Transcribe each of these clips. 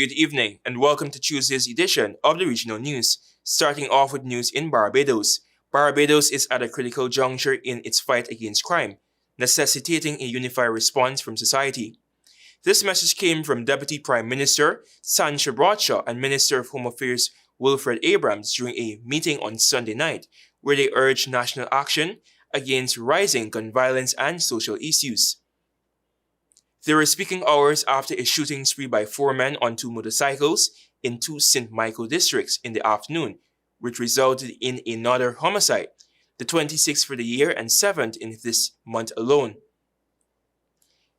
Good evening and welcome to Tuesday's edition of the Regional News. Starting off with news in Barbados. Barbados is at a critical juncture in its fight against crime, necessitating a unified response from society. This message came from Deputy Prime Minister Santia Bradshaw and Minister of Home Affairs Wilfred during a meeting on Sunday night, where they urged national action against rising gun violence and social issues. They were speaking hours after a shooting spree by 4 men on 2 motorcycles in 2 St. Michael districts in the afternoon, which resulted in another homicide, the 26th for the year and 7th in this month alone.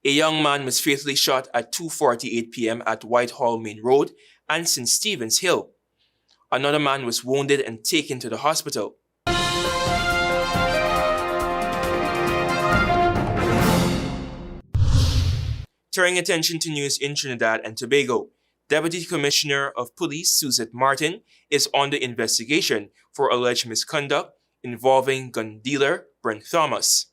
A young man was fatally shot at 2:48 p.m. at Whitehall Main Road and St. Stephen's Hill. Another man was wounded and taken to the hospital. Turning attention to news in Trinidad and Tobago, Deputy Commissioner of Police Suzette Martin is under investigation for alleged misconduct involving gun dealer Brent Thomas.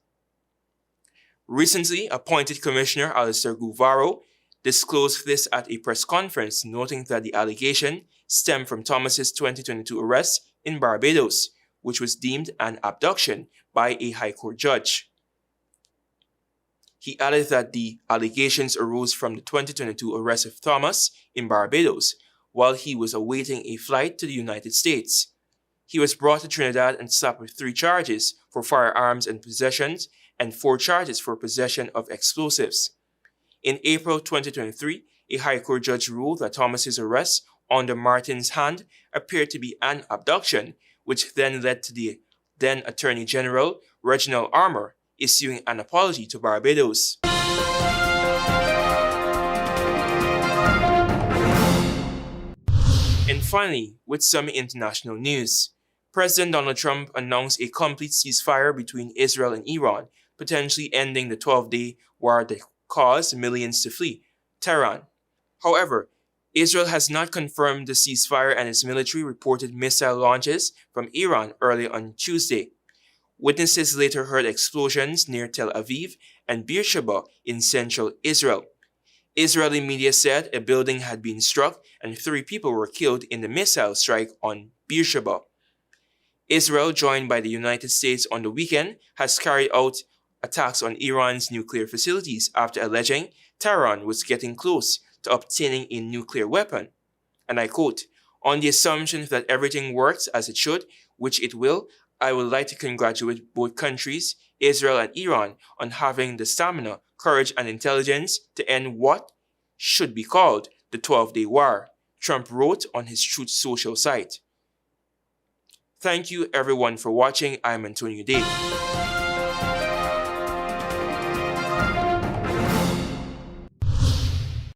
Recently appointed Commissioner Alistair Guvaro disclosed this at a press conference, noting that the allegation stemmed from Thomas's 2022 arrest in Barbados, which was deemed an abduction by a High Court judge. He added that the allegations arose from the 2022 arrest of Thomas in Barbados while he was awaiting a flight to the United States. He was brought to Trinidad and slapped with 3 charges for firearms and possessions and 4 charges for possession of explosives. In April 2023, a High Court judge ruled that Thomas's arrest under Martin's hand appeared to be an abduction, which then led to the then Attorney General Reginald Armour issuing an apology to Barbados. And finally, with some international news, President Donald Trump announced a complete ceasefire between Israel and Iran, potentially ending the 12-day war that caused millions to flee Tehran. However, Israel has not confirmed the ceasefire, and its military reported missile launches from Iran early on Tuesday. Witnesses later heard explosions near Tel Aviv and Beersheba in central Israel. Israeli media said a building had been struck and 3 people were killed in the missile strike on Beersheba. Israel, joined by the United States on the weekend, has carried out attacks on Iran's nuclear facilities after alleging Tehran was getting close to obtaining a nuclear weapon. And I quote, "On the assumption that everything works as it should, which it will, I would like to congratulate both countries, Israel and Iran, on having the stamina, courage, and intelligence to end what should be called the 12-day war," Trump wrote on his Truth Social site. Thank you everyone for watching. I'm Antonio Day.